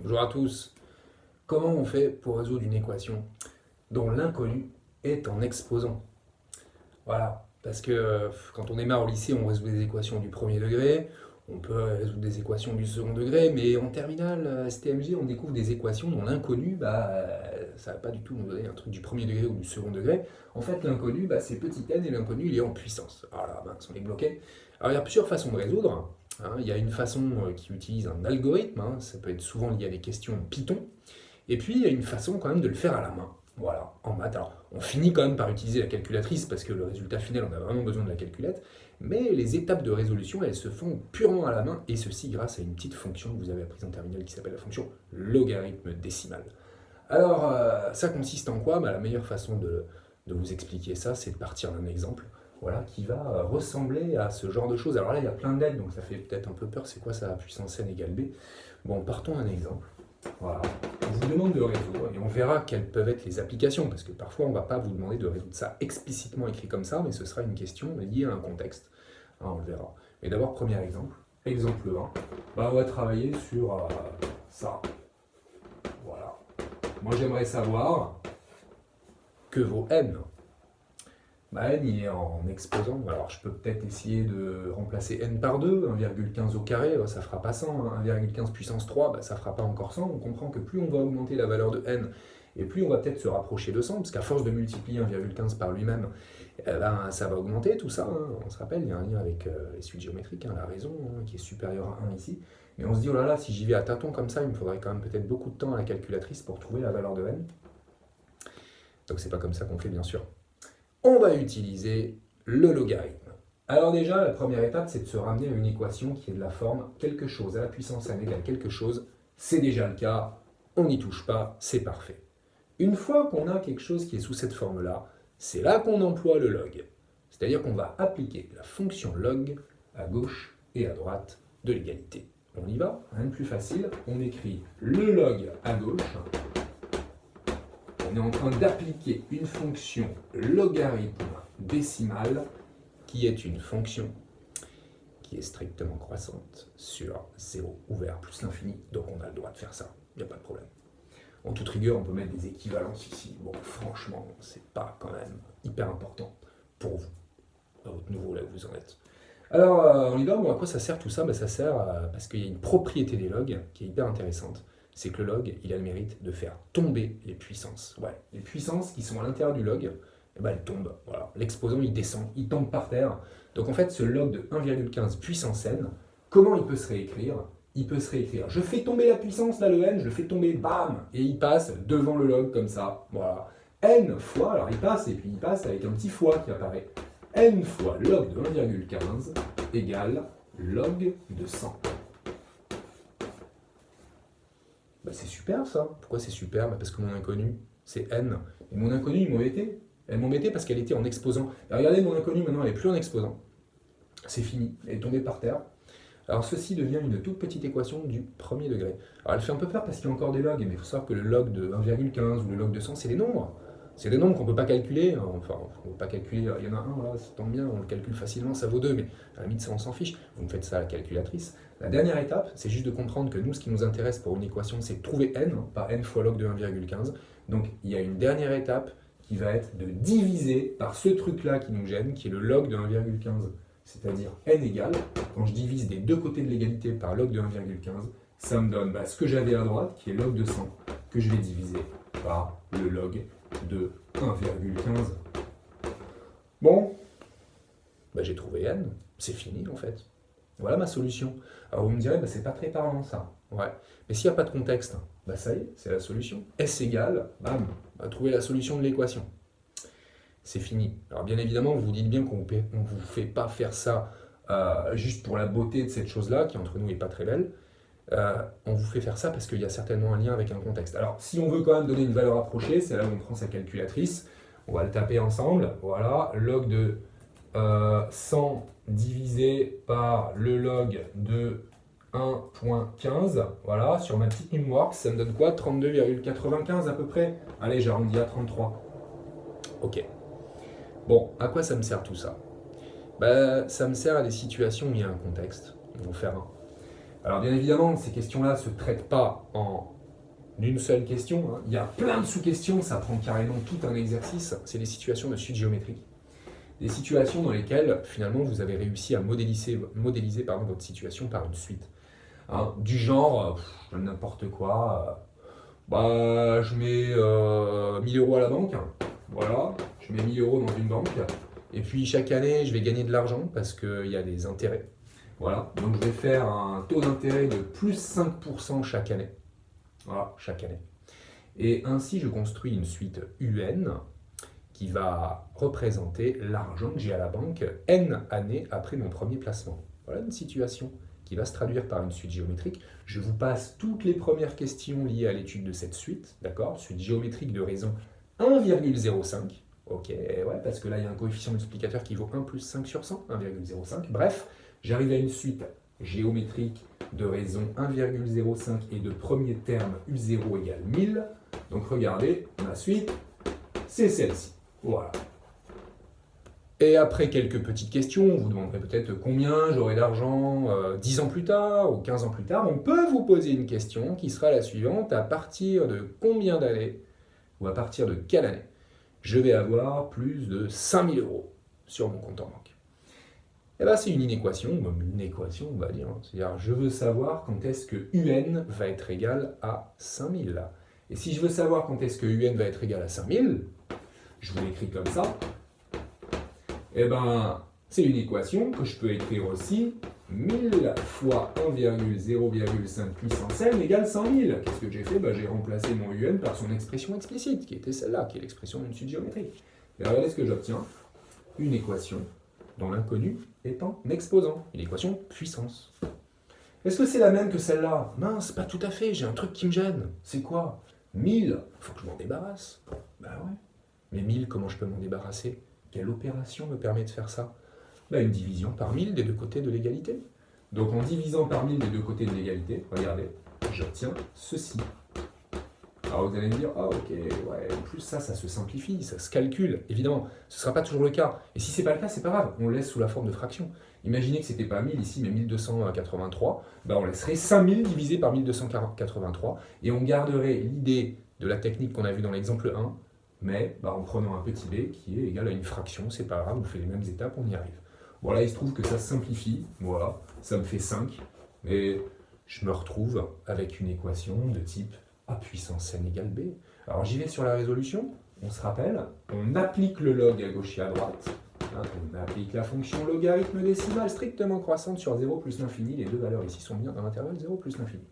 Bonjour à tous. Comment on fait pour résoudre une équation dont l'inconnu est en exposant? Voilà, parce que quand on démarre au lycée, on résout des équations du premier degré, on peut résoudre des équations du second degré, mais en terminale, STMG, on découvre des équations dont l'inconnu, ça va pas du tout nous donner un truc du premier degré ou du second degré. En fait, l'inconnu, c'est petit n et l'inconnu, il est en puissance. Voilà, on est bloqué. Alors, il y a plusieurs façons de résoudre. Hein. Il y a une façon qui utilise un algorithme, hein. Ça peut être souvent lié à des questions Python. Et puis, il y a une façon quand même de le faire à la main. Voilà, en maths. Alors, on finit quand même par utiliser la calculatrice parce que le résultat final, on a vraiment besoin de la calculette. Mais les étapes de résolution, elles se font purement à la main, et ceci grâce à une petite fonction que vous avez apprise en terminale qui s'appelle la fonction logarithme décimal. Alors, ça consiste en quoi? La meilleure façon de vous expliquer ça, c'est de partir d'un exemple, voilà, qui va ressembler à ce genre de choses. Alors là, il y a plein d'aides, donc ça fait peut-être un peu peur. C'est quoi ça, puissance n égale b? Bon, partons d'un exemple. Voilà. On vous demande de résoudre et on verra quelles peuvent être les applications, parce que parfois on ne va pas vous demander de résoudre ça explicitement écrit comme ça, mais ce sera une question liée à un contexte. On le verra. Mais d'abord, premier exemple. Exemple 1. On va travailler sur ça. Voilà. Moi j'aimerais savoir que vaut n. N il est en exposant. Alors je peux peut-être essayer de remplacer n par 2, 1,15 au carré, ça fera pas 100, 1,15 puissance 3, ça fera pas encore 100. On comprend que plus on va augmenter la valeur de n, et plus on va peut-être se rapprocher de 100, parce qu'à force de multiplier 1,15 par lui-même, ça va augmenter tout ça. On se rappelle, il y a un lien avec les suites géométriques, la raison, qui est supérieure à 1 ici. Mais on se dit, oh là là, si j'y vais à tâtons comme ça, il me faudrait quand même peut-être beaucoup de temps à la calculatrice pour trouver la valeur de n. Donc c'est pas comme ça qu'on fait, bien sûr. On va utiliser le logarithme. Alors déjà, la première étape, c'est de se ramener à une équation qui est de la forme quelque chose à la puissance n égale quelque chose. C'est déjà le cas, on n'y touche pas, c'est parfait. Une fois qu'on a quelque chose qui est sous cette forme-là, c'est là qu'on emploie le log. C'est-à-dire qu'on va appliquer la fonction log à gauche et à droite de l'égalité. On y va, rien de plus facile, on écrit le log à gauche. On est en train d'appliquer une fonction logarithme décimale qui est une fonction qui est strictement croissante sur 0 ouvert plus l'infini. Donc on a le droit de faire ça, il n'y a pas de problème. En toute rigueur, on peut mettre des équivalences ici. Bon, franchement, c'est pas quand même hyper important pour vous, à votre niveau, là où vous en êtes. Alors, on y va. Bon, à quoi ça sert tout ça? Ça sert parce qu'il y a une propriété des logs qui est hyper intéressante. C'est que le log, il a le mérite de faire tomber les puissances. Ouais, les puissances qui sont à l'intérieur du log, elles tombent. Voilà. L'exposant, il descend, il tombe par terre. Donc en fait, ce log de 1,15 puissance n, comment il peut se réécrire? Il peut se réécrire. Je fais tomber la puissance, là, le n, je le fais tomber, bam, et il passe devant le log comme ça. Voilà. N fois, alors il passe, et puis il passe avec un petit fois qui apparaît. N fois log de 1,15 égale log de 100. C'est super ça. Pourquoi c'est super? Parce que mon inconnu, c'est n. Et mon inconnu, il m'embêtait. Elle m'embêtait parce qu'elle était en exposant. Regardez, mon inconnu, maintenant, elle n'est plus en exposant. C'est fini. Elle est tombée par terre. Alors ceci devient une toute petite équation du premier degré. Alors elle fait un peu peur parce qu'il y a encore des logs, mais il faut savoir que le log de 1,15 ou le log de 100, c'est des nombres. C'est des nombres qu'on ne peut pas calculer. Enfin, on ne peut pas calculer. Il y en a un, là, ça tombe bien, on le calcule facilement, ça vaut 2, mais à la limite, ça, on s'en fiche. Vous me faites ça à la calculatrice. La dernière étape, c'est juste de comprendre que nous, ce qui nous intéresse pour une équation, c'est de trouver n, par n fois log de 1,15. Donc il y a une dernière étape qui va être de diviser par ce truc-là qui nous gêne, qui est le log de 1,15. C'est-à-dire n égale, quand je divise des deux côtés de l'égalité par log de 1,15, ça me donne ce que j'avais à droite, qui est log de 100, que je vais diviser par le log de 1,15. Bon, j'ai trouvé n, c'est fini en fait. Voilà ma solution. Alors vous me direz, c'est pas très parlant ça. Ouais, mais s'il n'y a pas de contexte, ça y est, c'est la solution. S égale, bam, on va trouver la solution de l'équation. C'est fini. Alors bien évidemment, vous vous dites bien qu'on ne vous fait pas faire ça juste pour la beauté de cette chose-là, qui entre nous n'est pas très belle. On vous fait faire ça parce qu'il y a certainement un lien avec un contexte. Alors si on veut quand même donner une valeur approchée, c'est là où on prend sa calculatrice. On va le taper ensemble. Voilà, log de 100 divisé par le log de 1.15. Voilà, sur ma petite numWorks, ça me donne quoi? 32,95 à peu près. Allez, j'arrondis à 33. Ok. Bon, à quoi ça me sert tout ça? Ça me sert à des situations où il y a un contexte. On va en faire un. Alors bien évidemment, ces questions-là ne se traitent pas en une seule question, hein. Il y a plein de sous-questions, ça prend carrément tout un exercice. C'est des situations de suite géométrique. Des situations dans lesquelles, finalement, vous avez réussi à modéliser votre situation par une suite. Hein, du genre, n'importe quoi, je mets 1000 euros à la banque, voilà, je mets 1000 euros dans une banque, et puis chaque année, je vais gagner de l'argent parce qu'il y a des intérêts. Voilà, donc je vais faire un taux d'intérêt de plus 5% chaque année. Voilà, chaque année. Et ainsi, je construis une suite UN qui va représenter l'argent que j'ai à la banque N années après mon premier placement. Voilà une situation qui va se traduire par une suite géométrique. Je vous passe toutes les premières questions liées à l'étude de cette suite, d'accord? Suite géométrique de raison 1,05. Ok, ouais, parce que là, il y a un coefficient multiplicateur qui vaut 1 plus 5 sur 100, 1,05. Bref, j'arrive à une suite géométrique de raison 1,05 et de premier terme U0 égale 1000. Donc regardez, ma suite, c'est celle-ci. Voilà. Et après quelques petites questions, vous demanderez peut-être combien j'aurai d'argent 10 ans plus tard ou 15 ans plus tard. On peut vous poser une question qui sera la suivante. À partir de combien d'années ou à partir de quelle année je vais avoir plus de 5000 euros sur mon compte en banque? Eh bien, c'est une inéquation, ou même une équation, on va dire. C'est-à-dire, je veux savoir quand est-ce que UN va être égal à 5000. Et si je veux savoir quand est-ce que UN va être égal à 5000, je vous l'écris comme ça, eh ben, c'est une équation que je peux écrire aussi 1000 fois 1,0,5 puissance n égale 100 000. Qu'est-ce que j'ai fait? J'ai remplacé mon UN par son expression explicite, qui était celle-là, qui est l'expression d'une suite géométrique. Et regardez ce que j'obtiens. Une équation dont l'inconnu est en exposant. Une équation puissance. Est-ce que c'est la même que celle-là? Mince, pas tout à fait, j'ai un truc qui me gêne. C'est quoi? 1000, faut que je m'en débarrasse. Bah ouais. Mais 1000, comment je peux m'en débarrasser? Quelle opération me permet de faire ça? Une division par 1000 des deux côtés de l'égalité. Donc en divisant par 1000 des deux côtés de l'égalité, regardez, j'obtiens ceci. Alors vous allez me dire, ah ok, ouais, en plus ça se simplifie, ça se calcule. Évidemment, ce ne sera pas toujours le cas. Et si ce n'est pas le cas, c'est pas grave, on le laisse sous la forme de fraction. Imaginez que ce n'était pas 1000 ici, mais 1283, on laisserait 5000 divisé par 1283, et on garderait l'idée de la technique qu'on a vue dans l'exemple 1, mais en prenant un petit b qui est égal à une fraction, c'est pas grave, on fait les mêmes étapes, on y arrive. Voilà, il se trouve que ça se simplifie, voilà, ça me fait 5, mais je me retrouve avec une équation de type a puissance n égale b. Alors j'y vais sur la résolution, on se rappelle, on applique le log à gauche et à droite, on applique la fonction logarithme décimal strictement croissante sur 0 plus l'infini, les deux valeurs ici sont bien dans l'intervalle 0 plus l'infini.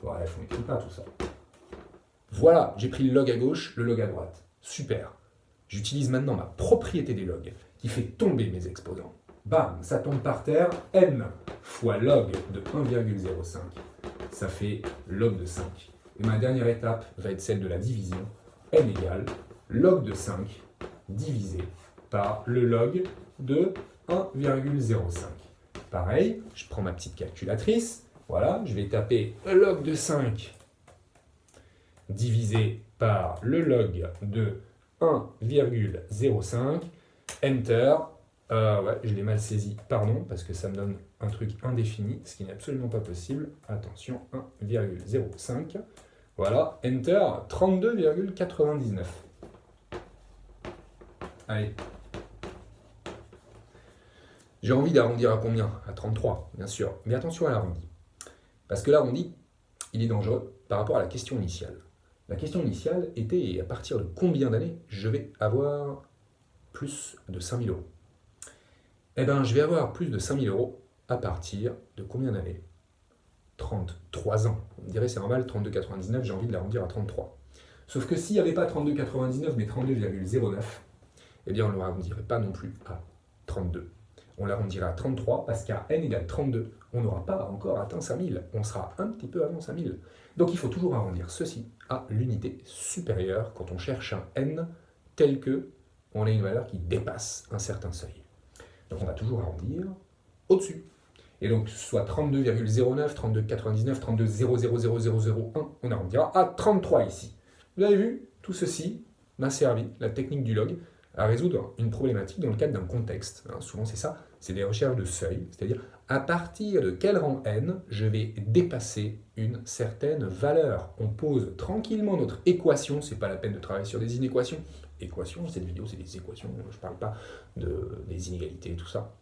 Bref, on n'écrit pas tout ça. Voilà, j'ai pris le log à gauche, le log à droite. Super. J'utilise maintenant ma propriété des logs qui fait tomber mes exposants. Bam, ça tombe par terre, n fois log de 1,05. Ça fait log de 5. Et ma dernière étape va être celle de la division. N égale log de 5 divisé par le log de 1,05. Pareil, je prends ma petite calculatrice. Voilà, je vais taper log de 5 divisé par le log de 1,05. Enter. Ouais, je l'ai mal saisi, pardon, parce que ça me donne un truc indéfini, ce qui n'est absolument pas possible. Attention, 1,05. Voilà, Enter, 32,99. Allez. J'ai envie d'arrondir à combien? À 33, bien sûr. Mais attention à l'arrondi. Parce que l'arrondi, il est dangereux par rapport à la question initiale. La question initiale était à partir de combien d'années je vais avoir plus de 5000 euros? Eh bien, je vais avoir plus de 5000 euros à partir de combien d'années? 33 ans. On me dirait c'est normal, 32,99, j'ai envie de l'arrondir à 33. Sauf que s'il n'y avait pas 32,99 mais 32,09, eh bien on ne l'arrondirait pas non plus à 32. On l'arrondirait à 33 parce qu'à n égale 32, on n'aura pas encore atteint 5000. On sera un petit peu avant 5000. Donc il faut toujours arrondir ceci à l'unité supérieure quand on cherche un n tel que on a une valeur qui dépasse un certain seuil. Donc on va toujours arrondir au-dessus. Et donc soit 32,09, 32,99, 32,000001, on arrondira à 33 ici. Vous avez vu, tout ceci m'a servi, la technique du log, à résoudre une problématique dans le cadre d'un contexte. Souvent c'est ça, c'est des recherches de seuil, c'est-à-dire à partir de quel rang n je vais dépasser une certaine valeur. On pose tranquillement notre équation, c'est pas la peine de travailler sur des inéquations. Équations, cette vidéo c'est des équations, je parle pas des inégalités et tout ça.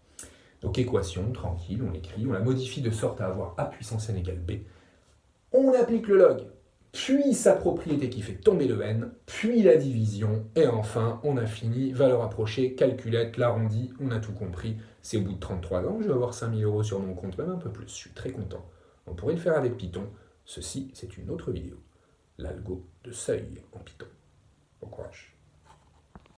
Donc équation, tranquille, on l'écrit, on la modifie de sorte à avoir a puissance n égale b. On applique le log, puis sa propriété qui fait tomber le n, puis la division, et enfin, on a fini, valeur approchée, calculette, l'arrondi, on a tout compris. C'est au bout de 33 ans que je vais avoir 5 000 € sur mon compte, même un peu plus, je suis très content. On pourrait le faire avec Python. Ceci, c'est une autre vidéo. L'algo de seuil en Python. Bon courage.